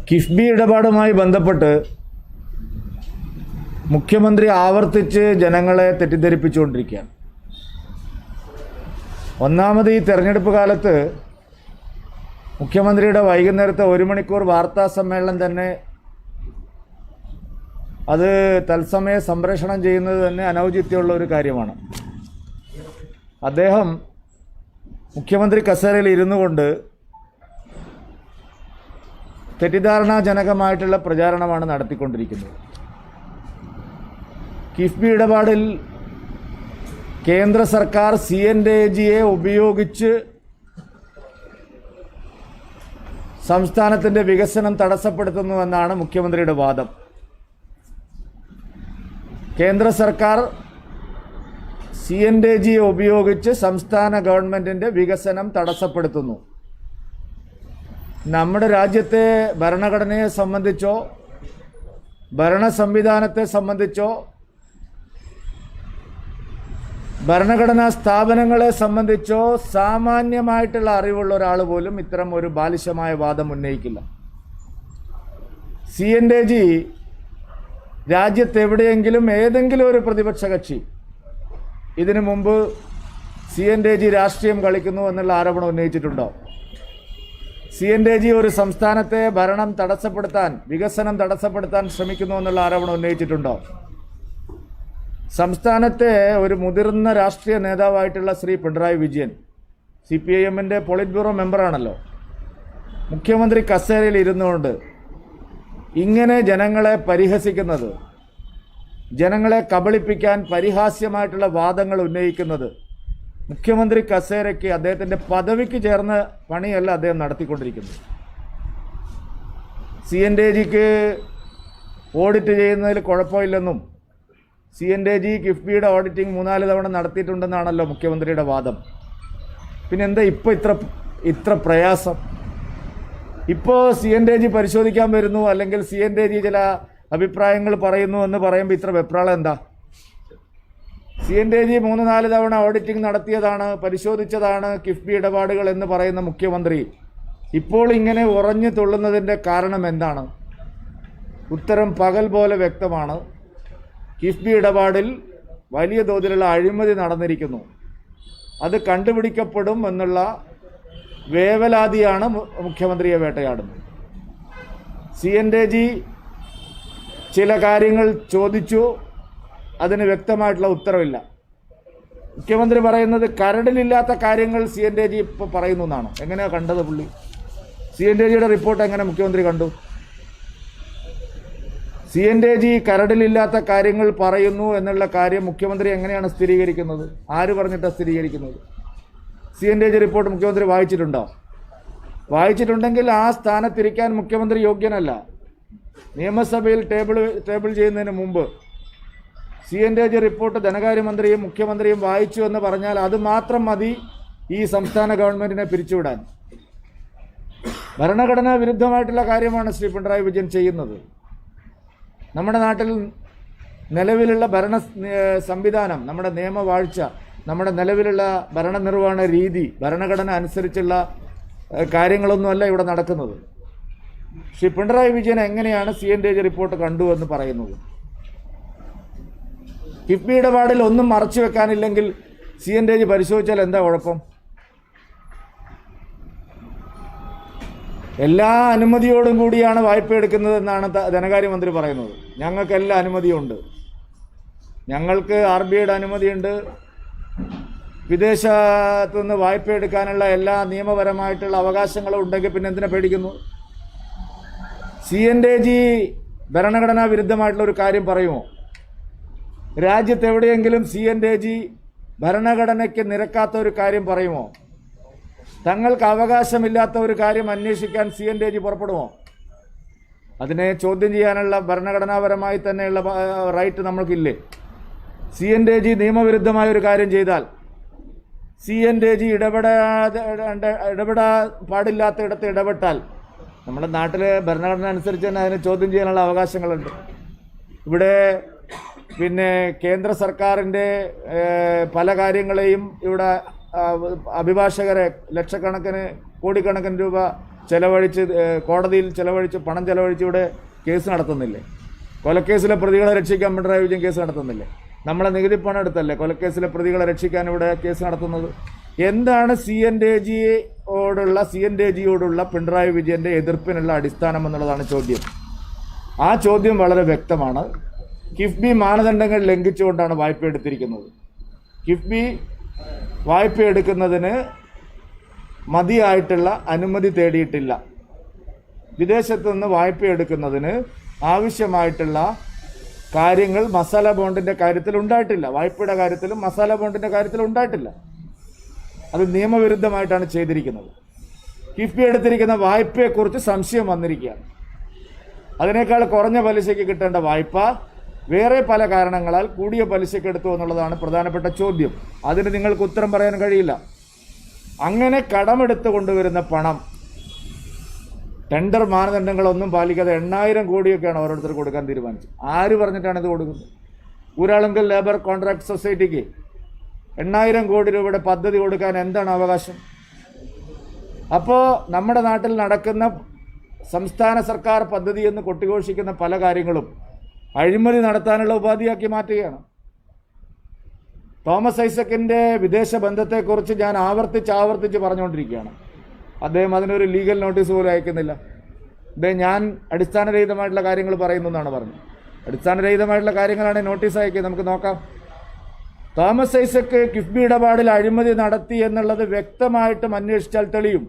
കിഫ്ബി ഇടപാടുമായി ബന്ധപ്പെട്ട് മുഖ്യമന്ത്രി ആവർത്തിച്ച് ജനങ്ങളെ തെറ്റിദ്ധരിപ്പിച്ചുകൊണ്ടിരിക്കുകയാണ്. ഒന്നാമത് ഈ തെരഞ്ഞെടുപ്പ് കാലത്ത് മുഖ്യമന്ത്രിയുടെ വൈകുന്നേരത്തെ 1 മണിക്കൂർ വാർത്താ സമ്മേളനം തന്നെ അത് തത്സമയ സംപ്രേഷണം ചെയ്യുന്നത് തന്നെ അനൗചിത്യമുള്ള ഒരു കാര്യമാണ്. അദ്ദേഹം മുഖ്യമന്ത്രി കസേരയിൽ ഇരുന്നു കൊണ്ട് തെറ്റിദ്ധാരണാജനകമായിട്ടുള്ള പ്രചാരണമാണ് നടത്തിക്കൊണ്ടിരിക്കുന്നത്. കിഫ്ബി ഇടപാടിൽ കേന്ദ്ര സർക്കാർ CNAGയെ ഉപയോഗിച്ച് സംസ്ഥാനത്തിൻ്റെ വികസനം തടസ്സപ്പെടുത്തുന്നുവെന്നാണ് മുഖ്യമന്ത്രിയുടെ വാദം. കേന്ദ്ര സർക്കാർ CNAGയെ ഉപയോഗിച്ച് സംസ്ഥാന ഗവൺമെൻറ്റിൻ്റെ വികസനം തടസ്സപ്പെടുത്തുന്നു. നമ്മുടെ രാജ്യത്തെ ഭരണഘടനയെ സംബന്ധിച്ചോ ഭരണ സംവിധാനത്തെ സംബന്ധിച്ചോ ഭരണഘടനാ സ്ഥാപനങ്ങളെ സംബന്ധിച്ചോ സാമാന്യമായിട്ടുള്ള അറിവുള്ള ഒരാൾ പോലും ഇത്തരം ഒരു ബാലിശമായ വാദം ഉന്നയിക്കില്ല. CNAG രാജ്യത്തെവിടെയെങ്കിലും ഏതെങ്കിലും ഒരു പ്രതിപക്ഷ കക്ഷി ഇതിനു മുമ്പ് CNAG രാഷ്ട്രീയം കളിക്കുന്നു എന്നുള്ള ആരോപണം ഉന്നയിച്ചിട്ടുണ്ടോ? CNAG ഒരു സംസ്ഥാനത്തെ ഭരണം തടസ്സപ്പെടുത്താൻ, വികസനം തടസ്സപ്പെടുത്താൻ ശ്രമിക്കുന്നു എന്നുള്ള ആരോപണം ഉന്നയിച്ചിട്ടുണ്ടോ? സംസ്ഥാനത്തെ ഒരു മുതിർന്ന രാഷ്ട്രീയ നേതാവായിട്ടുള്ള ശ്രീ പിണറായി വിജയൻ CPIMൻ്റെ പോളിറ്റ് ബ്യൂറോ മെമ്പറാണല്ലോ. മുഖ്യമന്ത്രി കസേരയിൽ ഇരുന്നുകൊണ്ട് ഇങ്ങനെ ജനങ്ങളെ പരിഹസിക്കുന്നത്, ജനങ്ങളെ കബളിപ്പിക്കാൻ പരിഹാസ്യമായിട്ടുള്ള വാദങ്ങൾ ഉന്നയിക്കുന്നത് മുഖ്യമന്ത്രി കസേരയ്ക്ക്, അദ്ദേഹത്തിൻ്റെ പദവിക്ക് ചേർന്ന പണിയല്ല അദ്ദേഹം നടത്തിക്കൊണ്ടിരിക്കുന്നത്. CNAGക്ക് ഓഡിറ്റ് ചെയ്യുന്നതിൽ കുഴപ്പമില്ലെന്നും CNAG കിഫ്ബിയുടെ ഓഡിറ്റിംഗ് 3-4 തവണ നടത്തിയിട്ടുണ്ടെന്നാണല്ലോ മുഖ്യമന്ത്രിയുടെ വാദം. പിന്നെന്താ ഇപ്പോൾ ഇത്ര പ്രയാസം? ഇപ്പോൾ CNAG പരിശോധിക്കാൻ വരുന്നു, അല്ലെങ്കിൽ CNAG ചില അഭിപ്രായങ്ങൾ പറയുന്നു എന്ന് പറയുമ്പോൾ ഇത്ര വെപ്രാളം എന്താ? CNAG 3-4 തവണ ഓഡിറ്റിംഗ് നടത്തിയതാണ്, പരിശോധിച്ചതാണ് കിഫ്ബി ഇടപാടുകൾ എന്ന് പറയുന്ന മുഖ്യമന്ത്രി ഇപ്പോൾ ഇങ്ങനെ ഉറഞ്ഞു തുള്ളുന്നതിൻ്റെ കാരണം എന്താണ്? ഉത്തരം പകൽ പോലെ വ്യക്തമാണ്. കിഫ്ബി ഇടപാടിൽ വലിയ തോതിലുള്ള അഴിമതി നടന്നിരിക്കുന്നു, അത് കണ്ടുപിടിക്കപ്പെടും എന്നുള്ള വേവലാതിയാണ് മുഖ്യമന്ത്രിയെ വേട്ടയാടുന്നത്. CNAG ചില കാര്യങ്ങൾ ചോദിച്ചു, അതിന് വ്യക്തമായിട്ടുള്ള ഉത്തരവില്ല. മുഖ്യമന്ത്രി പറയുന്നത് കരടിലില്ലാത്ത കാര്യങ്ങൾ CNAG ഇപ്പോൾ പറയുന്നു എന്നാണ്. എങ്ങനെയാണ് കണ്ടത് പുള്ളി? CNAGയുടെ റിപ്പോർട്ട് എങ്ങനെ മുഖ്യമന്ത്രി കണ്ടു? CNAG കരടിലില്ലാത്ത കാര്യങ്ങൾ പറയുന്നു എന്നുള്ള കാര്യം മുഖ്യമന്ത്രി എങ്ങനെയാണ് സ്ഥിരീകരിക്കുന്നത്? ആര് പറഞ്ഞിട്ടാണ് സ്ഥിരീകരിക്കുന്നത്? CNAG റിപ്പോർട്ട് മുഖ്യമന്ത്രി വായിച്ചിട്ടുണ്ടോ? വായിച്ചിട്ടുണ്ടെങ്കിൽ ആ സ്ഥാനത്തിരിക്കാൻ മുഖ്യമന്ത്രി യോഗ്യനല്ല. നിയമസഭയിൽ ടേബിൾ ചെയ്യുന്നതിന് മുമ്പ് CNAG റിപ്പോർട്ട് ധനകാര്യമന്ത്രിയും മുഖ്യമന്ത്രിയും വായിച്ചു എന്ന് പറഞ്ഞാൽ അത് മാത്രം മതി ഈ സംസ്ഥാന ഗവൺമെൻറ്റിനെ പിരിച്ചുവിടാൻ. ഭരണഘടനാ വിരുദ്ധമായിട്ടുള്ള കാര്യമാണ് ശ്രീ പിണറായി വിജയൻ ചെയ്യുന്നത്. നമ്മുടെ നാട്ടിൽ നിലവിലുള്ള ഭരണ സംവിധാനം, നമ്മുടെ നിയമവാഴ്ച, നമ്മുടെ നിലവിലുള്ള ഭരണനിർവഹണ രീതി, ഭരണഘടന അനുസരിച്ചുള്ള കാര്യങ്ങളൊന്നുമല്ല ഇവിടെ നടക്കുന്നത്. ശ്രീ പിണറായി വിജയൻ എങ്ങനെയാണ് CNAG റിപ്പോർട്ട് കണ്ടു എന്ന് പറയുന്നത്? കിഫ്ബി ഇടപാടിൽ ഒന്നും മറച്ചു വെക്കാനില്ലെങ്കിൽ CNAG പരിശോധിച്ചാൽ എന്താ കുഴപ്പം? എല്ലാ അനുമതിയോടും കൂടിയാണ് വായ്പ എടുക്കുന്നതെന്നാണ് ധനകാര്യമന്ത്രി പറയുന്നത്. ഞങ്ങൾക്ക് എല്ലാ അനുമതിയുണ്ട്, ഞങ്ങൾക്ക് RBIയുടെ അനുമതിയുണ്ട്, വിദേശത്തു നിന്ന് വായ്പ എടുക്കാനുള്ള എല്ലാ നിയമപരമായിട്ടുള്ള അവകാശങ്ങളും ഉണ്ടെങ്കിൽ പിന്നെ എന്തിനാ പേടിക്കുന്നു? CNAG ഭരണഘടനാ വിരുദ്ധമായിട്ടുള്ള ഒരു കാര്യം പറയുമോ? രാജ്യത്തെവിടെയെങ്കിലും CNAG ഭരണഘടനയ്ക്ക് നിരക്കാത്ത ഒരു കാര്യം പറയുമോ? തങ്ങൾക്ക് അവകാശമില്ലാത്ത ഒരു കാര്യം അന്വേഷിക്കാൻ CNAG പുറപ്പെടുമോ? അതിനെ ചോദ്യം ചെയ്യാനുള്ള ഭരണഘടനാപരമായി തന്നെയുള്ള റൈറ്റ് നമ്മൾക്കില്ലേ? CNAG നിയമവിരുദ്ധമായ ഒരു കാര്യം ചെയ്താൽ, CNAG ഇടപെടാൻ പാടില്ലാത്ത ഇടത്ത് ഇടപെട്ടാൽ നമ്മുടെ നാട്ടിലെ ഭരണഘടന അനുസരിച്ച് തന്നെ അതിനെ ചോദ്യം ചെയ്യാനുള്ള അവകാശങ്ങളുണ്ട്. ഇവിടെ പിന്നെ കേന്ദ്ര സർക്കാരിൻ്റെ പല കാര്യങ്ങളെയും ഇവിടെ അഭിഭാഷകരെ ലക്ഷക്കണക്കിന് കോടിക്കണക്കിന് രൂപ ചെലവഴിച്ച് കോടതിയിൽ പണം ചെലവഴിച്ച് ഇവിടെ കേസ് നടത്തുന്നില്ലേ? കൊലക്കേസിലെ പ്രതികളെ രക്ഷിക്കാൻ പിണറായി വിജയൻ കേസ് നടത്തുന്നില്ലേ? നമ്മളെ നികുതി പണം എടുത്തല്ലേ കൊലക്കേസിലെ പ്രതികളെ രക്ഷിക്കാൻ ഇവിടെ കേസ് നടത്തുന്നത്? എന്താണ് സി എൻ ജിയോടുള്ള പിണറായി വിജയൻ്റെ എതിർപ്പിനുള്ള അടിസ്ഥാനം എന്നുള്ളതാണ് ചോദ്യം. ആ ചോദ്യം വളരെ വ്യക്തമാണ്. കിഫ്ബി മാനദണ്ഡങ്ങൾ ലംഘിച്ചുകൊണ്ടാണ് വായ്പ എടുത്തിരിക്കുന്നത്. കിഫ്ബി വായ്പ എടുക്കുന്നതിന് മതിയായിട്ടുള്ള അനുമതി തേടിയിട്ടില്ല. വിദേശത്തു നിന്ന് വായ്പ എടുക്കുന്നതിന് ആവശ്യമായിട്ടുള്ള കാര്യങ്ങൾ മസാല ബോണ്ടിൻ്റെ കാര്യത്തിൽ ഉണ്ടായിട്ടില്ല. വായ്പയുടെ കാര്യത്തിലും മസാല ബോണ്ടിൻ്റെ കാര്യത്തിലും ഉണ്ടായിട്ടില്ല. അത് നിയമവിരുദ്ധമായിട്ടാണ് ചെയ്തിരിക്കുന്നത്. കിഫ്ബി എടുത്തിരിക്കുന്ന വായ്പയെക്കുറിച്ച് സംശയം വന്നിരിക്കുകയാണ്. അതിനേക്കാൾ കുറഞ്ഞ പലിശയ്ക്ക് കിട്ടേണ്ട വായ്പ വേറെ പല കാരണങ്ങളാൽ കൂടിയ പലിശയ്ക്ക് എടുത്തു എന്നുള്ളതാണ് പ്രധാനപ്പെട്ട ചോദ്യം. അതിന് നിങ്ങൾക്ക് ഉത്തരം പറയാൻ കഴിയില്ല. അങ്ങനെ കടമെടുത്ത് കൊണ്ടുവരുന്ന പണം ടെൻഡർ മാനദണ്ഡങ്ങളൊന്നും പാലിക്കാതെ 8,000 കോടിയൊക്കെയാണ് ഓരോരുത്തർ കൊടുക്കാൻ തീരുമാനിച്ചത്. ആര് പറഞ്ഞിട്ടാണ് ഇത് കൊടുക്കുന്നത്? ഊരാളുങ്കൽ ലേബർ കോൺട്രാക്ട് സൊസൈറ്റിക്ക് 8,000 കോടി രൂപയുടെ പദ്ധതി കൊടുക്കാൻ എന്താണ് അവകാശം? അപ്പോൾ നമ്മുടെ നാട്ടിൽ നടക്കുന്ന സംസ്ഥാന സർക്കാർ പദ്ധതി എന്ന് കൊട്ടിഘോഷിക്കുന്ന പല കാര്യങ്ങളും അഴിമതി നടത്താനുള്ള ഉപാധിയാക്കി മാറ്റുകയാണ്. തോമസ് ഐസക്കിൻ്റെ വിദേശ ബന്ധത്തെക്കുറിച്ച് ഞാൻ ആവർത്തിച്ച് പറഞ്ഞുകൊണ്ടിരിക്കുകയാണ്. അദ്ദേഹം അതിനൊരു ലീഗൽ നോട്ടീസ് പോലും അയക്കുന്നില്ല. ഞാൻ അടിസ്ഥാനരഹിതമായിട്ടുള്ള കാര്യങ്ങൾ പറയുന്നു എന്നാണ് പറഞ്ഞത്. അടിസ്ഥാനരഹിതമായിട്ടുള്ള കാര്യങ്ങളാണ് നോട്ടീസ് അയക്കുക. നമുക്ക് നോക്കാം. തോമസ് ഐസക്ക് കിഫ്ബി ഇടപാടിൽ അഴിമതി നടത്തി എന്നുള്ളത് വ്യക്തമായിട്ടും അന്വേഷിച്ചാൽ തെളിയും.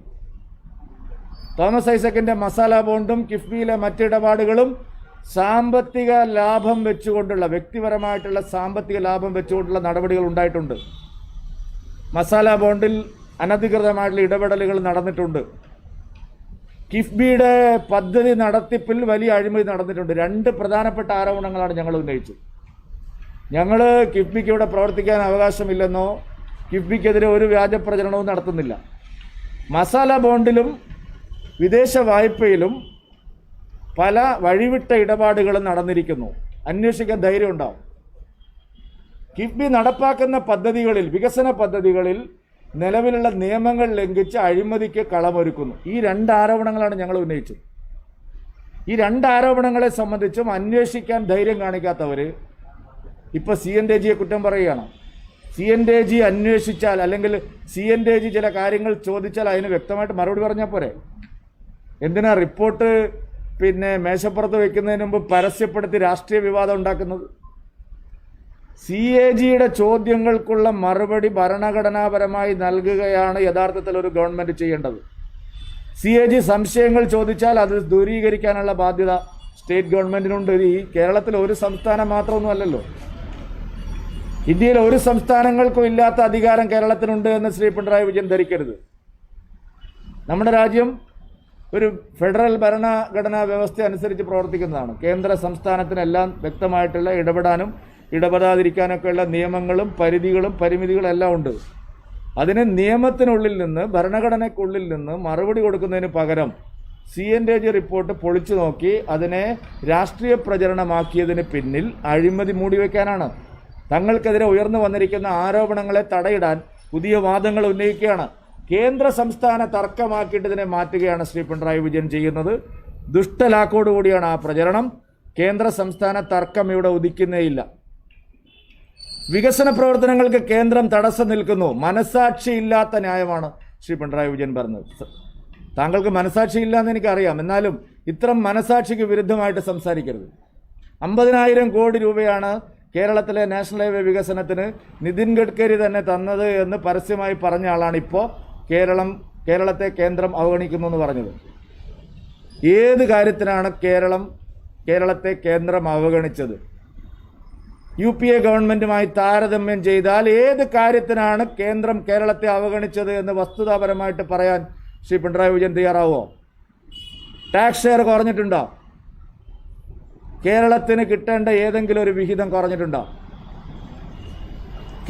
തോമസ് ഐസക്കിൻ്റെ മസാല ബോണ്ടും കിഫ്ബിയിലെ മറ്റിടപാടുകളും സാമ്പത്തിക ലാഭം വെച്ചുകൊണ്ടുള്ള വ്യക്തിപരമായിട്ടുള്ള സാമ്പത്തിക ലാഭം വെച്ചുകൊണ്ടുള്ള നടപടികൾ ഉണ്ടായിട്ടുണ്ട്. മസാല ബോണ്ടിൽ അനധികൃതമായിട്ടുള്ള ഇടപെടലുകൾ നടന്നിട്ടുണ്ട്. കിഫ്ബിയുടെ പദ്ധതി നടത്തിപ്പിൽ വലിയ അഴിമതി നടന്നിട്ടുണ്ട്. 2 പ്രധാനപ്പെട്ട ആരോപണങ്ങളാണ് ഞങ്ങൾ ഉന്നയിച്ചത്. ഞങ്ങൾ കിഫ്ബിക്ക് ഇവിടെ പ്രവർത്തിക്കാൻ അവകാശമില്ലെന്നോ കിഫ്ബിക്കെതിരെ ഒരു വ്യാജ പ്രചരണവും നടത്തുന്നില്ല. മസാല ബോണ്ടിലും വിദേശ വായ്പയിലും പല വഴിവിട്ട ഇടപാടുകളും നടന്നിരിക്കുന്നു. അന്വേഷിക്കാൻ ധൈര്യം ഉണ്ടാവും. കിഫ്ബി നടപ്പാക്കുന്ന പദ്ധതികളിൽ, വികസന പദ്ധതികളിൽ നിലവിലുള്ള നിയമങ്ങൾ ലംഘിച്ച് അഴിമതിക്ക് കളമൊരുക്കുന്നു. ഈ 2 ആരോപണങ്ങളാണ് ഞങ്ങൾ ഉന്നയിച്ചത്. ഈ 2 ആരോപണങ്ങളെ സംബന്ധിച്ചും അന്വേഷിക്കാൻ ധൈര്യം കാണിക്കാത്തവർ ഇപ്പോൾ CNTG കുറ്റം പറയുകയാണ്. CNTG അന്വേഷിച്ചാൽ, അല്ലെങ്കിൽ CNTG ചില കാര്യങ്ങൾ ചോദിച്ചാൽ അതിന് വ്യക്തമായിട്ട് മറുപടി പറഞ്ഞാൽ പോരെ? എന്തിനാ റിപ്പോർട്ട് മേശപ്പുറത്ത് വെക്കുന്നതിന് മുമ്പ് പരസ്യപ്പെടുത്തി രാഷ്ട്രീയ വിവാദം ഉണ്ടാക്കുന്നത്? CAGയുടെ ചോദ്യങ്ങൾക്കുള്ള മറുപടി ഭരണഘടനാപരമായി നൽകുകയാണ് യഥാർത്ഥത്തിൽ ഒരു ഗവൺമെൻറ് ചെയ്യേണ്ടത്. CAG സംശയങ്ങൾ ചോദിച്ചാൽ അത് ദൂരീകരിക്കാനുള്ള ബാധ്യത സ്റ്റേറ്റ് ഗവൺമെൻറ്റിനുണ്ട്. ഈ കേരളത്തിൽ ഒരു സംസ്ഥാനം മാത്രമൊന്നുമല്ലല്ലോ. ഇന്ത്യയിൽ ഒരു സംസ്ഥാനങ്ങൾക്കും ഇല്ലാത്ത അധികാരം കേരളത്തിനുണ്ട് എന്ന് ശ്രീ പിണറായി വിജയൻ ധരിക്കരുത്. നമ്മുടെ രാജ്യം ഒരു ഫെഡറൽ ഭരണഘടനാ വ്യവസ്ഥ അനുസരിച്ച് പ്രവർത്തിക്കുന്നതാണ്. കേന്ദ്ര സംസ്ഥാനത്തിനെല്ലാം വ്യക്തമായിട്ടുള്ള ഇടപെടാനും ഇടപെടാതിരിക്കാനൊക്കെയുള്ള നിയമങ്ങളും പരിധികളും പരിമിതികളും എല്ലാം ഉണ്ട്. അതിന് നിയമത്തിനുള്ളിൽ നിന്ന്, ഭരണഘടനയ്ക്കുള്ളിൽ നിന്ന് മറുപടി കൊടുക്കുന്നതിന് പകരം CNTG റിപ്പോർട്ട് പൊളിച്ചു നോക്കി അതിനെ രാഷ്ട്രീയ പ്രചരണമാക്കിയതിന് പിന്നിൽ അഴിമതി മൂടിവെക്കാനാണ്. തങ്ങൾക്കെതിരെ ഉയർന്നു വന്നിരിക്കുന്ന ആരോപണങ്ങളെ തടയിടാൻ പുതിയ വാദങ്ങൾ ഉന്നയിക്കുകയാണ്. കേന്ദ്ര സംസ്ഥാന തർക്കമാക്കിയിട്ട് ഇതിനെ മാറ്റുകയാണ് ശ്രീ പിണറായി വിജയൻ ചെയ്യുന്നത്. ദുഷ്ടലാക്കോടുകൂടിയാണ് ആ പ്രചരണം. കേന്ദ്ര സംസ്ഥാന തർക്കം ഇവിടെ ഉദിക്കുന്നേയില്ല. വികസന പ്രവർത്തനങ്ങൾക്ക് കേന്ദ്രം തടസ്സം നിൽക്കുന്നു. മനസാക്ഷിയില്ലാത്ത ന്യായമാണ് ശ്രീ പിണറായി വിജയൻ പറഞ്ഞത്. താങ്കൾക്ക് മനസാക്ഷിയില്ല എന്ന് എനിക്കറിയാം. എന്നാലും ഇത്തരം മനസാക്ഷിക്ക് വിരുദ്ധമായിട്ട് സംസാരിക്കരുത്. 50,000 കോടി രൂപയാണ് കേരളത്തിലെ നാഷണൽ ഹൈവേ വികസനത്തിന് നിതിൻ ഗഡ്കരി തന്നെ തന്നത് എന്ന് പരസ്യമായി പറഞ്ഞ ആളാണ് ഇപ്പോൾ കേരളത്തെ കേന്ദ്രം അവഗണിക്കുന്നു എന്ന് പറഞ്ഞത്. ഏത് കാര്യത്തിനാണ് കേരളത്തെ കേന്ദ്രം അവഗണിച്ചത്? UPA ഗവൺമെൻറ്റുമായി താരതമ്യം ചെയ്താൽ ഏത് കാര്യത്തിനാണ് കേന്ദ്രം കേരളത്തെ അവഗണിച്ചത് എന്ന് വസ്തുതാപരമായിട്ട് പറയാൻ ശ്രീ പിണറായി വിജയൻ തയ്യാറാവുമോ? ടാക്സ് ഷെയർ കുറഞ്ഞിട്ടുണ്ടോ? കേരളത്തിന് കിട്ടേണ്ട ഏതെങ്കിലും ഒരു വിഹിതം കുറഞ്ഞിട്ടുണ്ടോ?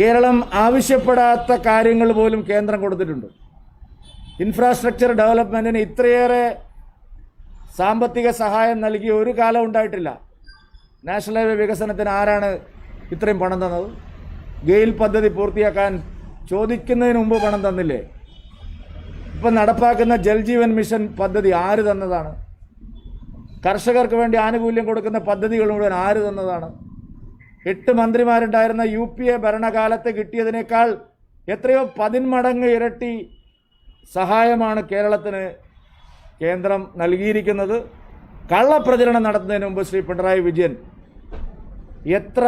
കേരളം ആവശ്യപ്പെടാത്ത കാര്യങ്ങൾ പോലും കേന്ദ്രം കൊടുത്തിട്ടുണ്ട്. ഇൻഫ്രാസ്ട്രക്ചർ ഡെവലപ്മെൻറ്റിന് ഇത്രയേറെ സാമ്പത്തിക സഹായം നൽകിയ ഒരു കാലം ഉണ്ടായിട്ടില്ല. നാഷണൽ ഹൈവേ വികസനത്തിന് ആരാണ് ഇത്രയും പണം തന്നത്? ഗെയിൽ പദ്ധതി പൂർത്തിയാക്കാൻ ചോദിക്കുന്നതിന് മുമ്പ് പണം തന്നില്ലേ? ഇപ്പം നടപ്പാക്കുന്ന ജൽജീവൻ മിഷൻ പദ്ധതി ആര് തന്നതാണ്? കർഷകർക്ക് വേണ്ടി ആനുകൂല്യം കൊടുക്കുന്ന പദ്ധതികൾ മുഴുവൻ ആര് തന്നതാണ്? 8 മന്ത്രിമാരുണ്ടായിരുന്ന UPA ഭരണകാലത്ത് കിട്ടിയതിനേക്കാൾ എത്രയോ 10 മടങ്ങ് ഇരട്ടി സഹായമാണ് കേരളത്തിന് കേന്ദ്രം നൽകിയിരിക്കുന്നത്. കള്ളപ്രചരണം നടത്തുന്നതിന് മുമ്പ് ശ്രീ പിണറായി വിജയൻ എത്ര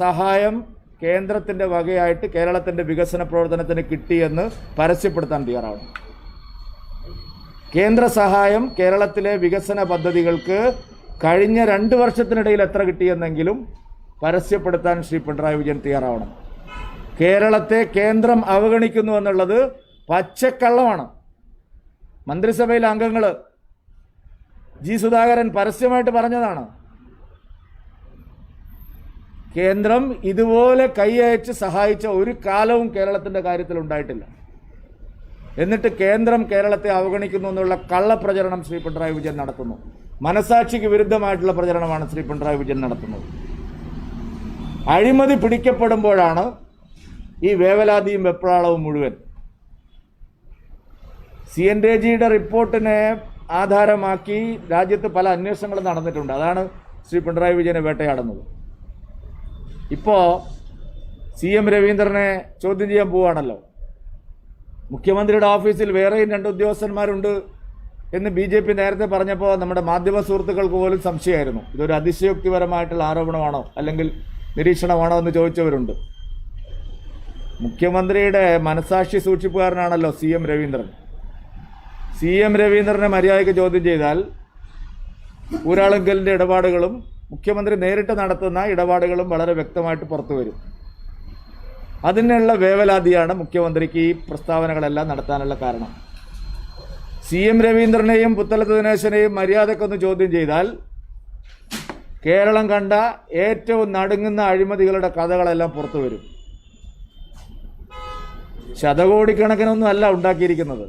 സഹായം കേന്ദ്രത്തിൻ്റെ വകയായിട്ട് കേരളത്തിൻ്റെ വികസന പ്രവർത്തനത്തിന് കിട്ടിയെന്ന് പരസ്യപ്പെടുത്താൻ തയ്യാറാണ്. കേന്ദ്ര സഹായം കേരളത്തിലെ വികസന പദ്ധതികൾക്ക് കഴിഞ്ഞ 2 വർഷത്തിനിടയിൽ എത്ര കിട്ടിയെന്നെങ്കിലും പരസ്യപ്പെടുത്താൻ ശ്രീ പിണറായി വിജയൻ തയ്യാറാവണം. കേരളത്തെ കേന്ദ്രം അവഗണിക്കുന്നു എന്നുള്ളത് പച്ചക്കള്ളമാണ്. മന്ത്രിസഭയിലെ അംഗങ്ങൾ ജി സുധാകരൻ പരസ്യമായിട്ട് പറഞ്ഞതാണ്. കേന്ദ്രം ഇതുപോലെ കൈയയച്ച് സഹായിച്ച ഒരു കാലവും കേരളത്തിൻ്റെ കാര്യത്തിൽ ഉണ്ടായിട്ടില്ല. എന്നിട്ട് കേന്ദ്രം കേരളത്തെ അവഗണിക്കുന്നു എന്നുള്ള കള്ളപ്രചരണം ശ്രീ പിണറായി വിജയൻ നടത്തുന്നു. മനസാക്ഷിക്ക് വിരുദ്ധമായിട്ടുള്ള പ്രചരണമാണ് ശ്രീ പിണറായി വിജയൻ നടത്തുന്നത്. അഴിമതി പിടിക്കപ്പെടുമ്പോഴാണ് ഈ വേവലാതിയും വെപ്രാളവും മുഴുവൻ. CNDG-യുടെ റിപ്പോർട്ടിനെ ആധാരമാക്കി രാജ്യത്ത് പല അന്വേഷണങ്ങളും നടന്നിട്ടുണ്ട്. അതാണ് ശ്രീ പിണറായി വിജയനെ വേട്ടയാടുന്നത്. ഇപ്പോൾ CM രവീന്ദ്രനെ ചോദ്യം ചെയ്യാൻ പോവുകയാണല്ലോ. മുഖ്യമന്ത്രിയുടെ ഓഫീസിൽ വേറെയും 2 ഉദ്യോഗസ്ഥന്മാരുണ്ട് എന്ന് BJP നേരത്തെ പറഞ്ഞപ്പോൾ നമ്മുടെ മാധ്യമ സുഹൃത്തുക്കൾക്ക് പോലും സംശയമായിരുന്നു. ഇതൊരു അതിശയോക്തിപരമായിട്ടുള്ള ആരോപണമാണോ അല്ലെങ്കിൽ നിരീക്ഷണമാണോ എന്ന് ചോദിച്ചവരുണ്ട്. മുഖ്യമന്ത്രിയുടെ മനസാക്ഷി സൂക്ഷിപ്പുകാരനാണല്ലോ CM രവീന്ദ്രൻ. CM രവീന്ദ്രനെ മര്യാദയ്ക്ക് ചോദ്യം ചെയ്താൽ ഊരാളുങ്കലിൻ്റെ ഇടപാടുകളും മുഖ്യമന്ത്രി നേരിട്ട് നടത്തുന്ന ഇടപാടുകളും വളരെ വ്യക്തമായിട്ട് പുറത്തു വരും. അതിനുള്ള വേവലാതിയാണ് മുഖ്യമന്ത്രിക്ക് ഈ പ്രസ്താവനകളെല്ലാം നടത്താനുള്ള കാരണം. CM രവീന്ദ്രനെയും പുത്തലത്ത് ദിനേശനെയും മര്യാദക്കൊന്ന് ചോദ്യം ചെയ്താൽ കേരളം കണ്ട ഏറ്റവും നടുങ്ങുന്ന അഴിമതികളുടെ കഥകളെല്ലാം പുറത്തു വരും. ശതകോടിക്കണക്കിനൊന്നും അല്ല ഉണ്ടാക്കിയിരിക്കുന്നത്.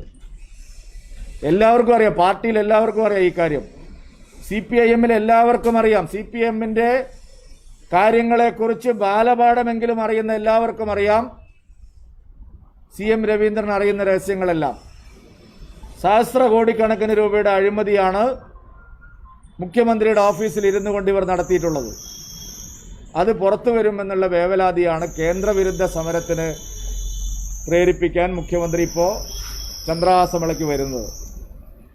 എല്ലാവർക്കും അറിയാം, പാർട്ടിയിൽ എല്ലാവർക്കും അറിയാം ഈ കാര്യം. CPIM-ൽ എല്ലാവർക്കും അറിയാം. CPM-ന്റെ കാര്യങ്ങളെക്കുറിച്ച് ബാലപാഠമെങ്കിലും അറിയുന്ന എല്ലാവർക്കും അറിയാം. CM രവീന്ദ്രൻ അറിയുന്ന രഹസ്യങ്ങളെല്ലാം. സഹസ്ര കോടിക്കണക്കിന് രൂപയുടെ അഴിമതിയാണ് മുഖ്യമന്ത്രിയുടെ ഓഫീസിൽ ഇരുന്നു കൊണ്ട് ഇവർ നടത്തിയിട്ടുള്ളത്. അത് പുറത്തു വരുമെന്നുള്ള വേവലാതിയാണ് കേന്ദ്രവിരുദ്ധ സമരത്തിന് പ്രേരിപ്പിക്കാൻ മുഖ്യമന്ത്രി ഇപ്പോൾ ചന്ദ്രഹാസമേളയ്ക്ക് വരുന്നത്.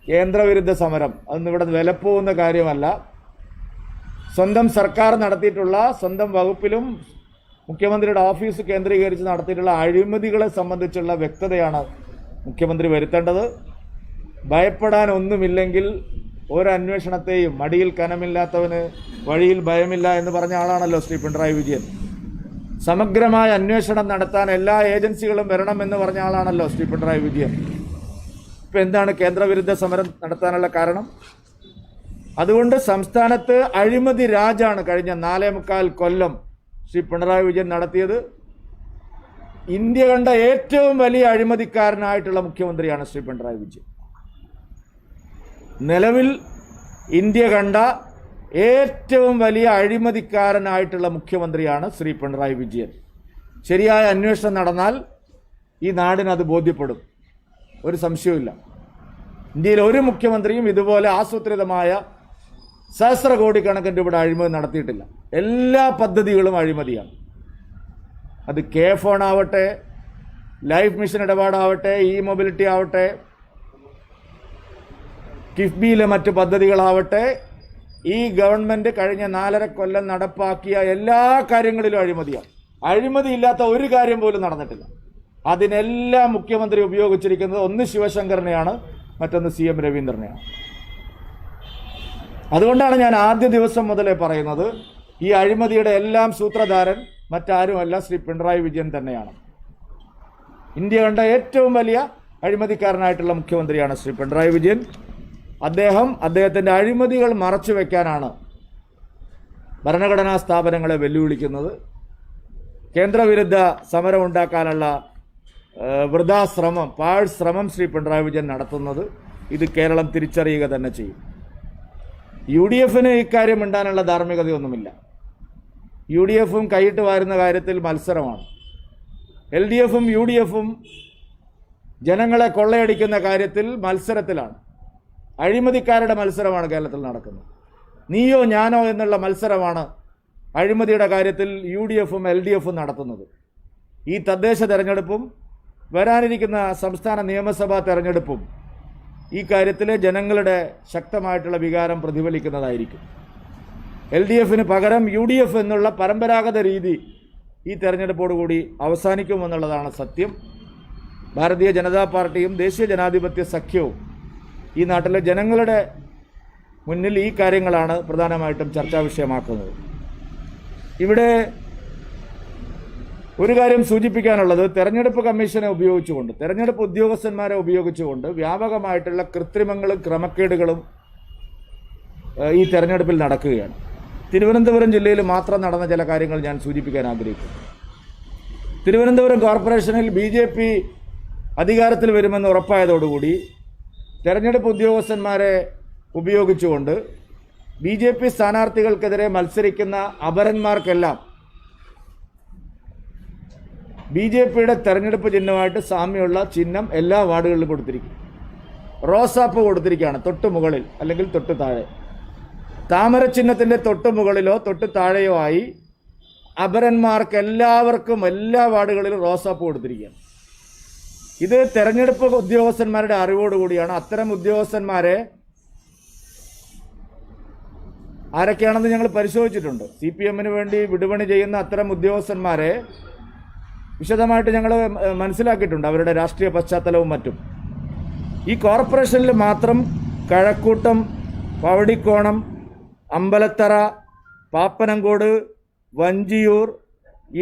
കേന്ദ്രവിരുദ്ധ സമരം അതൊന്നും ഇവിടെ വിലപ്പോകുന്ന കാര്യമല്ല. സ്വന്തം സർക്കാർ നടത്തിയിട്ടുള്ള, സ്വന്തം വകുപ്പിലും മുഖ്യമന്ത്രിയുടെ ഓഫീസ് കേന്ദ്രീകരിച്ച് നടത്തിയിട്ടുള്ള അഴിമതികളെ സംബന്ധിച്ചുള്ള വ്യക്തതയാണ് മുഖ്യമന്ത്രി വരുത്തേണ്ടത്. ഭയപ്പെടാൻ ഒന്നുമില്ലെങ്കിൽ ഒരന്വേഷണത്തെയും മടിയിൽ കനമില്ലാത്തവന് വഴിയിൽ ഭയമില്ല എന്ന് പറഞ്ഞ ആളാണല്ലോ ശ്രീ പിണറായി വിജയൻ. സമഗ്രമായ അന്വേഷണം നടത്താൻ എല്ലാ ഏജൻസികളും വരണമെന്ന് പറഞ്ഞ ആളാണല്ലോ ശ്രീ പിണറായി വിജയൻ. ഇപ്പം എന്താണ് കേന്ദ്രവിരുദ്ധ സമരം നടത്താനുള്ള കാരണം? അതുകൊണ്ട് സംസ്ഥാനത്ത് അഴിമതി രാജാണ് കഴിഞ്ഞ 4.25 കൊല്ലം ശ്രീ പിണറായി വിജയൻ നടത്തിയത്. ഇന്ത്യ കണ്ട ഏറ്റവും വലിയ അഴിമതിക്കാരനായിട്ടുള്ള മുഖ്യമന്ത്രിയാണ് ശ്രീ പിണറായി വിജയൻ. നിലവിൽ ഇന്ത്യ കണ്ട ഏറ്റവും വലിയ അഴിമതിക്കാരനായിട്ടുള്ള മുഖ്യമന്ത്രിയാണ് ശ്രീ പിണറായി വിജയൻ. ശരിയായ അന്വേഷണം നടന്നാൽ ഈ നാടിനത് ബോധ്യപ്പെടും, ഒരു സംശയവുമില്ല. ഇന്ത്യയിൽ ഒരു മുഖ്യമന്ത്രിയും ഇതുപോലെ ആസൂത്രിതമായ സഹസ്ര കോടിക്കണക്കിന് രൂപയുടെ അഴിമതി നടത്തിയിട്ടില്ല. എല്ലാ പദ്ധതികളും അഴിമതിയാണ്. അത് K-ഫോൺ ആവട്ടെ, ലൈഫ് മിഷൻ ഇടപാടാവട്ടെ, മൊബിലിറ്റി ആവട്ടെ, കിഫ്ബിയിലെ മറ്റ് പദ്ധതികളാവട്ടെ, ഈ ഗവൺമെൻറ് കഴിഞ്ഞ 4.5 കൊല്ലം നടപ്പാക്കിയ എല്ലാ കാര്യങ്ങളിലും അഴിമതിയാണ്. അഴിമതി ഇല്ലാത്ത ഒരു കാര്യം പോലും നടന്നിട്ടില്ല. അതിനെല്ലാം മുഖ്യമന്ത്രി ഉപയോഗിച്ചിരിക്കുന്നത് ഒന്ന് ശിവശങ്കറിനെയാണ്, മറ്റൊന്ന് CM രവീന്ദ്രനെയാണ്. അതുകൊണ്ടാണ് ഞാൻ ആദ്യ ദിവസം മുതലേ പറയുന്നത്, ഈ അഴിമതിയുടെ എല്ലാം സൂത്രധാരൻ മറ്റാരുമല്ല ശ്രീ പിണറായി വിജയൻ തന്നെയാണ്. ഇന്ത്യ കണ്ട ഏറ്റവും വലിയ അഴിമതിക്കാരനായിട്ടുള്ള മുഖ്യമന്ത്രിയാണ് ശ്രീ പിണറായി വിജയൻ. അദ്ദേഹത്തിൻ്റെ അഴിമതികൾ മറച്ചു വയ്ക്കാനാണ് ഭരണഘടനാ സ്ഥാപനങ്ങളെ വെല്ലുവിളിക്കുന്നത്. കേന്ദ്രവിരുദ്ധ സമരമുണ്ടാക്കാനുള്ള വൃഥാശ്രമം, പാഴ്ശ്രമം ശ്രീ പിണറായി വിജയൻ നടത്തുന്നത് ഇത് കേരളം തിരിച്ചറിയുക തന്നെ ചെയ്യും. UDF-ന് ഇക്കാര്യം മിണ്ടാനുള്ള ധാർമ്മികതയൊന്നുമില്ല. UDFും കൈയിട്ട് വാരുന്ന കാര്യത്തിൽ മത്സരമാണ്. LDFും UDFും ജനങ്ങളെ കൊള്ളയടിക്കുന്ന കാര്യത്തിൽ മത്സരത്തിലാണ്. അഴിമതിക്കാരുടെ മത്സരമാണ് കേരളത്തിൽ നടക്കുന്നത്. നീയോ ഞാനോ എന്നുള്ള മത്സരമാണ് അഴിമതിയുടെ കാര്യത്തിൽ UDFും LDFും നടത്തുന്നത്. ഈ തദ്ദേശ തെരഞ്ഞെടുപ്പും വരാനിരിക്കുന്ന സംസ്ഥാന നിയമസഭാ തെരഞ്ഞെടുപ്പും ഈ കാര്യത്തിൽ ജനങ്ങളുടെ ശക്തമായിട്ടുള്ള വികാരം പ്രതിഫലിക്കുന്നതായിരിക്കും. LDFന് പകരം UDF എന്നുള്ള പരമ്പരാഗത രീതി ഈ തെരഞ്ഞെടുപ്പോടുകൂടി അവസാനിക്കുമെന്നുള്ളതാണ് സത്യം. ഭാരതീയ ജനതാ പാർട്ടിയും ദേശീയ ജനാധിപത്യ സഖ്യവും ഈ നാട്ടിലെ ജനങ്ങളുടെ മുന്നിൽ ഈ കാര്യങ്ങളാണ് പ്രധാനമായിട്ടും ചർച്ചാ വിഷയമാക്കുന്നത്. ഇവിടെ ഒരു കാര്യം സൂചിപ്പിക്കാനുള്ളത്, തെരഞ്ഞെടുപ്പ് കമ്മീഷനെ ഉപയോഗിച്ചുകൊണ്ട്, തെരഞ്ഞെടുപ്പ് ഉദ്യോഗസ്ഥന്മാരെ ഉപയോഗിച്ചുകൊണ്ട് വ്യാപകമായിട്ടുള്ള കൃത്രിമങ്ങളും ക്രമക്കേടുകളും ഈ തെരഞ്ഞെടുപ്പിൽ നടക്കുകയാണ്. തിരുവനന്തപുരം ജില്ലയിൽ മാത്രം നടന്ന ചില കാര്യങ്ങൾ ഞാൻ സൂചിപ്പിക്കാൻ ആഗ്രഹിക്കുന്നു. തിരുവനന്തപുരം കോർപ്പറേഷനിൽ BJP അധികാരത്തിൽ വരുമെന്ന് ഉറപ്പായതോടുകൂടി തെരഞ്ഞെടുപ്പ് ഉദ്യോഗസ്ഥന്മാരെ ഉപയോഗിച്ചുകൊണ്ട് BJP സ്ഥാനാർത്ഥികൾക്കെതിരെ മത്സരിക്കുന്ന അപരന്മാർക്കെല്ലാം BJPയുടെ തെരഞ്ഞെടുപ്പ് ചിഹ്നമായിട്ട് സാമ്യമുള്ള ചിഹ്നം എല്ലാ വാർഡുകളിലും കൊടുത്തിരിക്കും. റോസാപ്പ് കൊടുത്തിരിക്കുകയാണ് തൊട്ട് മുകളിൽ അല്ലെങ്കിൽ തൊട്ട് താഴെ. താമര ചിഹ്നത്തിൻ്റെ തൊട്ട് മുകളിലോ തൊട്ട് താഴെയോ ആയി അപരന്മാർക്ക് എല്ലാവർക്കും എല്ലാ വാർഡുകളിലും റോസാപ്പ് കൊടുത്തിരിക്കുകയാണ്. ഇത് തെരഞ്ഞെടുപ്പ് ഉദ്യോഗസ്ഥന്മാരുടെ അറിവോടുകൂടിയാണ്. അത്തരം ഉദ്യോഗസ്ഥന്മാരെ ആരൊക്കെയാണെന്ന് ഞങ്ങൾ പരിശോധിച്ചിട്ടുണ്ട്. CPMന് വേണ്ടി വിടുപണി ചെയ്യുന്ന അത്തരം ഉദ്യോഗസ്ഥന്മാരെ വിശദമായിട്ട് ഞങ്ങൾ മനസ്സിലാക്കിയിട്ടുണ്ട്, അവരുടെ രാഷ്ട്രീയ പശ്ചാത്തലവും മറ്റും. ഈ കോർപ്പറേഷനിൽ മാത്രം കഴക്കൂട്ടം, പവടിക്കോണം, അമ്പലത്തറ, പാപ്പനംകോട്, വഞ്ചിയൂർ,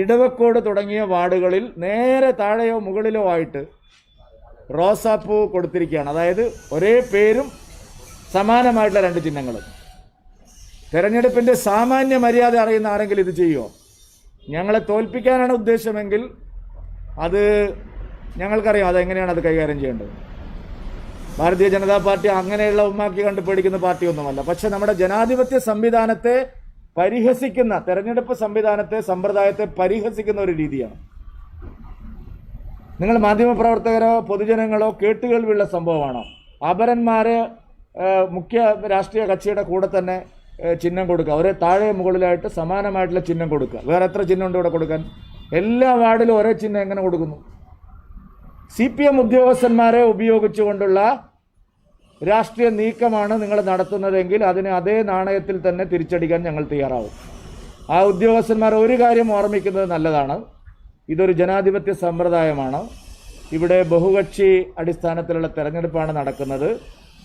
ഇടവക്കോട് തുടങ്ങിയ വാർഡുകളിൽ നേരെ താഴെയോ മുകളിലോ ആയിട്ട് റോസാപ്പൂ കൊടുത്തിരിക്കുകയാണ്. അതായത് ഒരേ പേരും സമാനമായിട്ടുള്ള രണ്ട് ചിഹ്നങ്ങളും. തെരഞ്ഞെടുപ്പിൻ്റെ സാമാന്യ മര്യാദ അറിയുന്ന ആരെങ്കിലും ഇത് ചെയ്യുമോ? ഞങ്ങളെ തോൽപ്പിക്കാനാണ് ഉദ്ദേശമെങ്കിൽ അത് ഞങ്ങൾക്കറിയാം അതെങ്ങനെയാണ് അത് കൈകാര്യം ചെയ്യേണ്ടത്. ഭാരതീയ ജനതാ പാർട്ടി അങ്ങനെയുള്ള ഉമ്മാക്കി കണ്ട് പേടിക്കുന്ന പാർട്ടിയൊന്നുമല്ല. പക്ഷെ നമ്മുടെ ജനാധിപത്യ സംവിധാനത്തെ പരിഹസിക്കുന്ന, തെരഞ്ഞെടുപ്പ് സംവിധാനത്തെ, സമ്പ്രദായത്തെ പരിഹസിക്കുന്ന ഒരു രീതിയാണ്. നിങ്ങൾ മാധ്യമപ്രവർത്തകരോ പൊതുജനങ്ങളോ കേട്ടുകേൾവിയുള്ള സംഭവമാണോ? അപരന്മാരെ മുഖ്യ രാഷ്ട്രീയ കക്ഷിയുടെ കൂടെ തന്നെ ചിഹ്നം കൊടുക്കുക, ഒരേ താഴെ മുകളിലായിട്ട് സമാനമായിട്ടുള്ള ചിഹ്നം കൊടുക്കുക. വേറെ എത്ര ചിഹ്നം ഉണ്ട് ഇവിടെ കൊടുക്കാൻ? എല്ലാ വാർഡിലും ഒരേ ചിഹ്നം എങ്ങനെ കൊടുക്കുന്നു? CPM ഉദ്യോഗസ്ഥന്മാരെ ഉപയോഗിച്ചുകൊണ്ടുള്ള രാഷ്ട്രീയ നീക്കമാണ് നിങ്ങൾ നടത്തുന്നതെങ്കിൽ അതിന് അതേ നാണയത്തിൽ തന്നെ തിരിച്ചടിക്കാൻ ഞങ്ങൾ തയ്യാറാവും. ആ ഉദ്യോഗസ്ഥന്മാർ ഒരു കാര്യം ഓർമ്മിക്കുന്നത് നല്ലതാണ്, ഇതൊരു ജനാധിപത്യ സമ്പ്രദായമാണ്. ഇവിടെ ബഹുകക്ഷി അടിസ്ഥാനത്തിലുള്ള തെരഞ്ഞെടുപ്പാണ് നടക്കുന്നത്.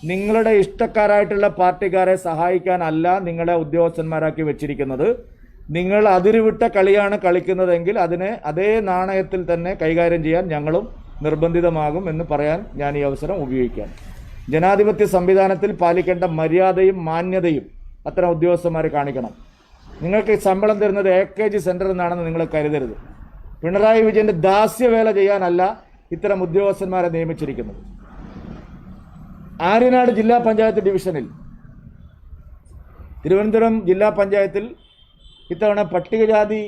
നിങ്ങളുടെ ഇഷ്ടക്കാരായിട്ടുള്ള പാർട്ടിക്കാരെ സഹായിക്കാനല്ല നിങ്ങളെ ഉദ്യോഗസ്ഥന്മാരാക്കി വെച്ചിരിക്കുന്നത്. നിങ്ങൾ അതിരുവിട്ട കളിയാണ് കളിക്കുന്നതെങ്കിൽ അതിനെ അതേ നാണയത്തിൽ തന്നെ കൈകാര്യം ചെയ്യാൻ ഞങ്ങളും നിർബന്ധിതമാകും എന്ന് പറയാൻ ഞാൻ ഈ അവസരം ഉപയോഗിക്കാം. ജനാധിപത്യ സംവിധാനത്തിൽ പാലിക്കേണ്ട മര്യാദയും മാന്യതയും അത്തരം ഉദ്യോഗസ്ഥന്മാർ കാണിക്കണം. നിങ്ങൾക്ക് ശമ്പളം തരുന്നത് AKG സെൻറ്റർ എന്നാണെന്ന് നിങ്ങൾ കരുതരുത്. പിണറായി വിജയൻ്റെ ദാസ്യവേല ചെയ്യാനല്ല ഇത്തരം ഉദ്യോഗസ്ഥന്മാരെ നിയമിച്ചിരിക്കുന്നത്. ആര്യനാട് ജില്ലാ പഞ്ചായത്ത് ഡിവിഷനിൽ, തിരുവനന്തപുരം ജില്ലാ പഞ്ചായത്തിൽ ഇത്തവണ പട്ടികജാതി